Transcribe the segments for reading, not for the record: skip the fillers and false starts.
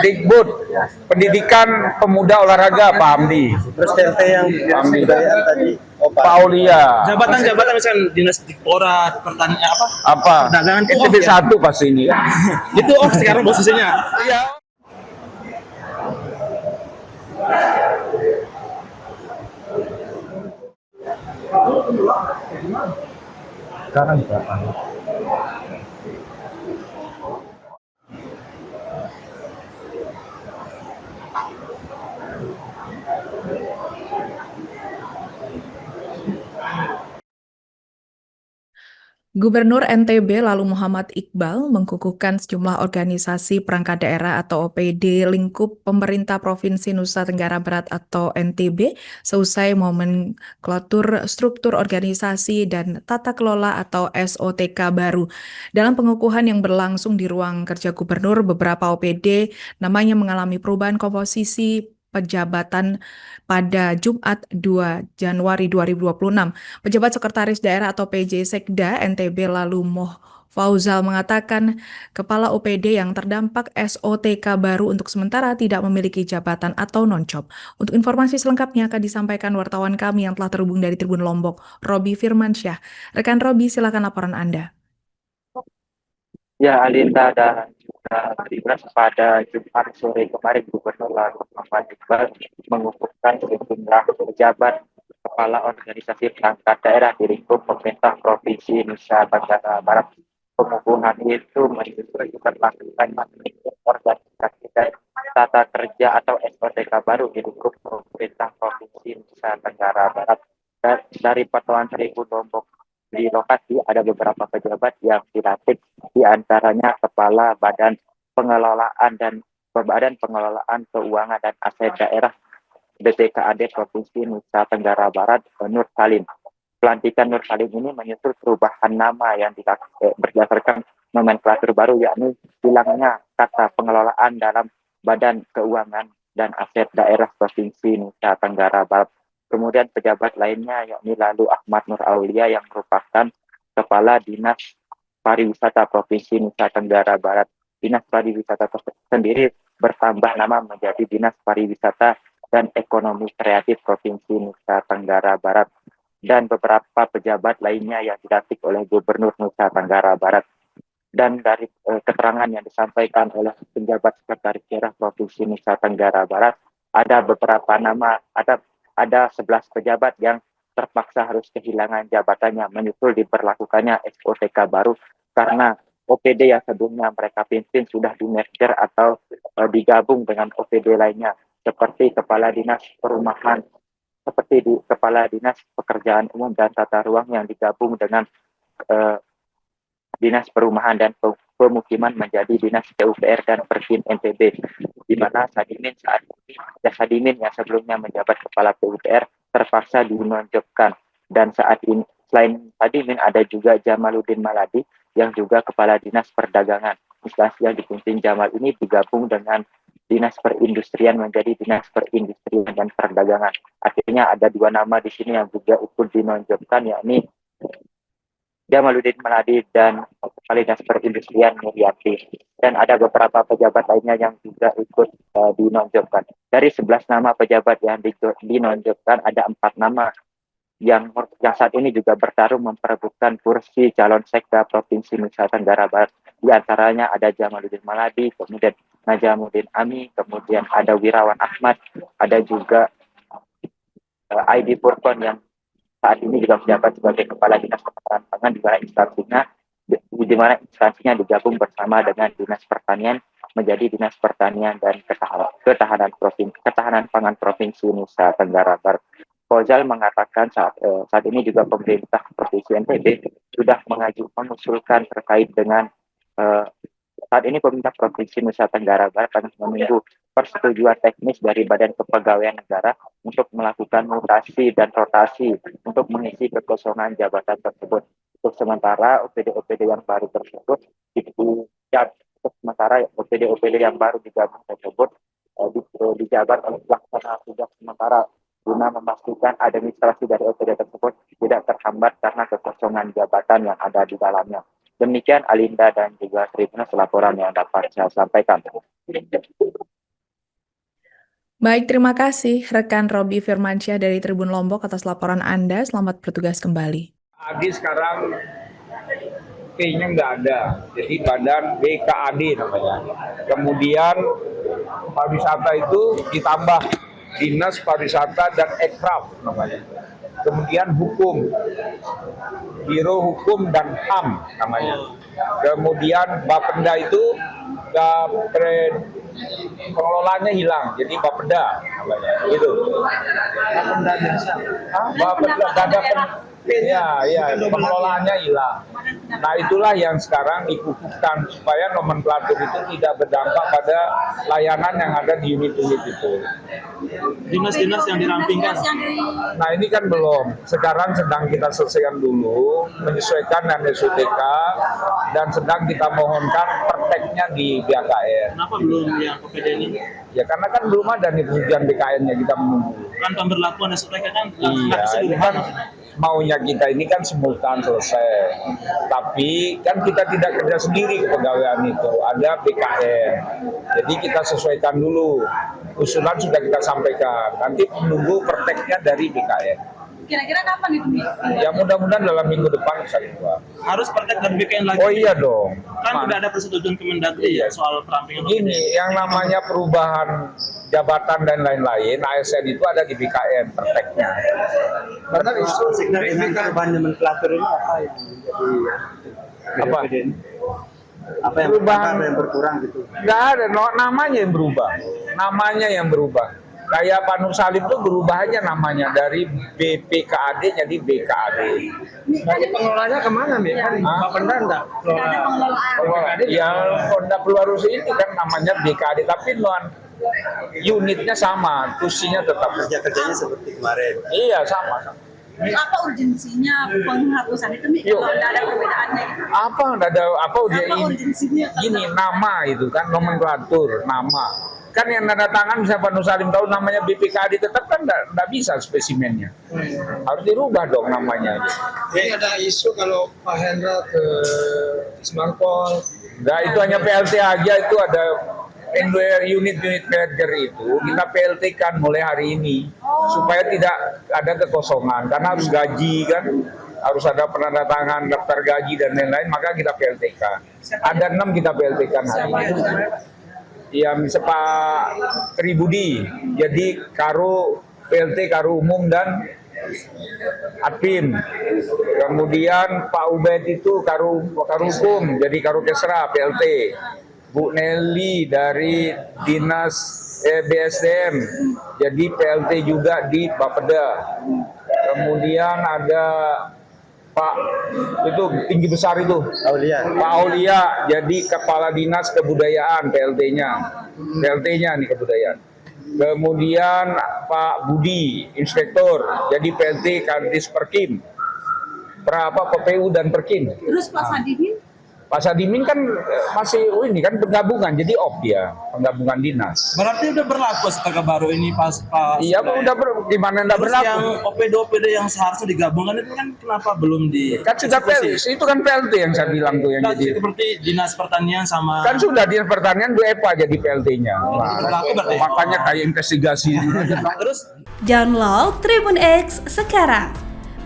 Dikbud, Pendidikan Pemuda Olahraga Pak Hamdi. Terus TNT yang Hamdi tadi Paulia. Jabatan-jabatan misalkan dinas Diktorat, pertanian Apa? perdagangan Itu B1 pasti ini. Itu sekarang posisinya. Iya. sekarang berapa? Gubernur NTB lalu Muhammad Iqbal mengukuhkan sejumlah organisasi perangkat daerah atau OPD lingkup pemerintah Provinsi Nusa Tenggara Barat atau NTB seusai nomenklatur struktur organisasi dan tata kelola atau SOTK baru. Dalam pengukuhan yang berlangsung di ruang kerja Gubernur, beberapa OPD namanya mengalami perubahan komposisi pejabatan pada Jumat 2 Januari 2026. Pejabat Sekretaris Daerah atau PJ Sekda NTB lalu Moh Fauzal mengatakan kepala OPD yang terdampak SOTK baru untuk sementara tidak memiliki jabatan atau non-job. Untuk informasi selengkapnya akan disampaikan wartawan kami yang telah terhubung dari Tribun Lombok, Robi Firmansyah. Rekan Robi, silakan laporan Anda. Ya, Alinda dan juga Tribun pada Jumat sore kemarin Gubernur lalu Muhammad Iqbal mengukuhkan sejumlah pejabat kepala organisasi perangkat daerah di lingkup pemerintah Provinsi Nusa Tenggara Barat. Pengukuhan itu menyusul diberlakukan organisasi dan tata kerja atau SOTK baru di lingkup pemerintah Provinsi Nusa Tenggara Barat. Dan dari pantauan Tribun Lombok di lokasi ada beberapa pejabat yang dilantik, di antaranya Kepala Badan Pengelolaan Keuangan dan Aset Daerah BPKAD Provinsi Nusa Tenggara Barat, Nur Salim. Pelantikan Nur Salim ini menyusul perubahan nama yang berdasarkan nomenklatur baru, yakni hilangnya kata pengelolaan dalam Badan Keuangan dan Aset Daerah Provinsi Nusa Tenggara Barat. Kemudian pejabat lainnya yakni lalu Ahmad Nur Aulia yang merupakan Kepala Dinas Pariwisata Provinsi Nusa Tenggara Barat. Dinas Pariwisata sendiri bertambah nama menjadi Dinas Pariwisata dan Ekonomi Kreatif Provinsi Nusa Tenggara Barat. Dan beberapa pejabat lainnya yang dilantik oleh Gubernur Nusa Tenggara Barat. Dan dari keterangan yang disampaikan oleh penjabat Sekretaris Daerah Provinsi Nusa Tenggara Barat, ada beberapa nama, ada 11 pejabat yang terpaksa harus kehilangan jabatannya menyusul diberlakukannya SOTK baru karena OPD yang sebelumnya mereka pimpin sudah di-merger atau digabung dengan OPD lainnya seperti Kepala Dinas Perumahan, Kepala Dinas Pekerjaan Umum dan Tata Ruang yang digabung dengan Dinas Perumahan dan Pemukiman menjadi Dinas PUPR dan Perkin NTB, di mana Sadimin yang sebelumnya menjabat Kepala PUPR terpaksa dinonjolkan. Dan saat ini selain Sadimin ada juga Jamaluddin Maladi yang juga Kepala Dinas Perdagangan. Instansi yang dipimpin Jamal ini digabung dengan Dinas Perindustrian menjadi Dinas Perindustrian dan Perdagangan. Artinya ada dua nama di sini yang juga ikut dinonjolkan, yakni Jamaluddin Maladi dan Kepala Dinas Perindustrian Mulyati. Dan ada beberapa pejabat lainnya yang juga ikut dinonjolkan. Dari 11 nama pejabat yang dinonjolkan, ada 4 nama yang saat ini juga bertarung memperebutkan kursi calon sekda Provinsi Nusa Tenggara Barat. Di antaranya ada Jamaluddin Maladi, kemudian Najamuddin Ami, kemudian ada Wirawan Ahmad, ada juga Aidi Purkon yang saat ini juga menjabat sebagai Kepala Dinas Ketahanan Pangan, di mana instansinya digabung bersama dengan Dinas Pertanian menjadi Dinas Pertanian dan Ketahanan Pangan Provinsi Nusa Tenggara Barat. Fauzal mengatakan saat ini juga pemerintah Provinsi NTB sudah mengusulkan terkait dengan saat ini pemerintah Provinsi Nusa Tenggara Barat akan menunggu persetujuan teknis dari Badan Kepegawaian Negara untuk melakukan mutasi dan rotasi untuk mengisi kekosongan jabatan tersebut. Untuk sementara OPD-OPD yang baru tersebut yang baru digabung tersebut dijabat oleh pelaksana tugas sementara guna memastikan administrasi dari OPD tersebut tidak terhambat karena kekosongan jabatan yang ada di dalamnya. Demikian Alinda dan juga Tribunus laporan yang dapat saya sampaikan. Baik, terima kasih rekan Robi Firmansyah dari Tribun Lombok atas laporan Anda. Selamat bertugas kembali. Adi sekarang P-nya nggak ada, jadi badan BKAD namanya. Kemudian pariwisata itu ditambah Dinas Pariwisata dan Ekraf namanya. Kemudian hukum, Biro Hukum dan HAM namanya. Kemudian Bapenda itu pengelolanya hilang, jadi Bapeda namanya. Gitu. Bapenda biasa. Bapeda nggak ada pengelolaannya hilang. Nah itulah yang sekarang dikukuhkan supaya nomenklatur itu tidak berdampak pada layanan yang ada di unit-unit itu. Dinas-dinas yang dirampingkan. Nah ini kan belum, sekarang sedang kita selesaikan dulu, menyesuaikan dengan SUTK dan sedang kita mohonkan perteknya di BKN. Kenapa belum yang OPD ini? Ya karena kan belum ada nih persetujuan BKN-nya, kita menunggu. Kan pemberlakuan SUTK kan nggak Iya, ini keseluruhan. kan maunya kita ini kan simultan selesai. Tapi kan kita tidak kerja sendiri kepegawaian itu, ada BKN. Jadi kita sesuaikan dulu. Usulan sudah kita sampaikan. Nanti menunggu perteknya dari BKN. Kira-kira kapan itu? Ya mudah-mudahan dalam minggu depan bisa keluar. Harus praktek dan BKN lagi. Oh iya dong. Kan udah ada persetujuan Kemendagri ya soal perampingan OPD. Gini, yang namanya perubahan jabatan dan lain-lain, ASN itu ada di BKN perteknya. Karena isu dengan perubahan nomenklatur ini apa yang menjadi Apa? BPD ini? Apa yang Perubahan- bertambah, yang berkurang gitu? Nggak ada, namanya yang berubah. Namanya yang berubah. Kayak Pak Nur Salim itu berubah aja namanya dari BPKAD jadi BKAD. Nanti pengelolanya kemana, Mi? Kan Hah? Bapenda enggak? Tidak ada pengelolaan. Ya Honda Pelurus ini kan namanya BKAD, tapi unitnya sama, tusinya tetap. Kerja-kerjanya seperti kemarin. Iya sama. Apa urgensinya penghapusan itu nih? Yuk. Kalau tidak ada perbedaannya gitu. Apa nggak ada apa udah Apa ini urgensinya? gini nama itu kan nomenklatur nama kan yang tanda tangan bisa Pak Nur Salim tahu namanya BPKAD tetap kan nggak bisa spesimennya harus dirubah dong namanya. Jadi ada isu kalau Pak Hendra ke Smartphone. Nah itu hanya PLT aja, itu ada unit-unit manager itu kita PLT kan mulai hari ini supaya tidak ada kekosongan karena harus gaji kan, harus ada penandatangan daftar gaji dan lain-lain, maka kita PLT kan. Ada 6 kita PLT kan hari ini. Ya misalnya Pak Tribudi, jadi Karo PLT Karo Umum dan Adpim. Kemudian Pak Ubaid itu Karo Hukum, jadi Karo Kesra PLT. Bu Nelly dari Dinas BSDM, jadi PLT juga di Bapeda. Kemudian ada Pak itu tinggi besar itu, Pak Aulia, jadi Kepala Dinas Kebudayaan PLT-nya nih kebudayaan. Kemudian Pak Budi, Inspektor, jadi PLT Kadis Perkim, PPU dan Perkim. Terus Pak Sadikin? Pak Sadimin kan masih ini kan penggabungan, jadi dia penggabungan dinas. Berarti udah berlaku STK baru ini pas Iya, udah gimana enggak Terus berlaku? yang OPD yang seharusnya digabungkan itu kan kenapa belum di Kan sudah PLT, itu kan PLT yang saya bilang tuh yang Kan jadi. seperti Dinas Pertanian sama Kan sudah Dinas Pertanian Bu EPA jadi PLT-nya. berlaku berarti. Makanya kayak investigasi. Terus Download Tribun X sekarang.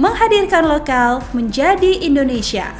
Menghadirkan lokal menjadi Indonesia.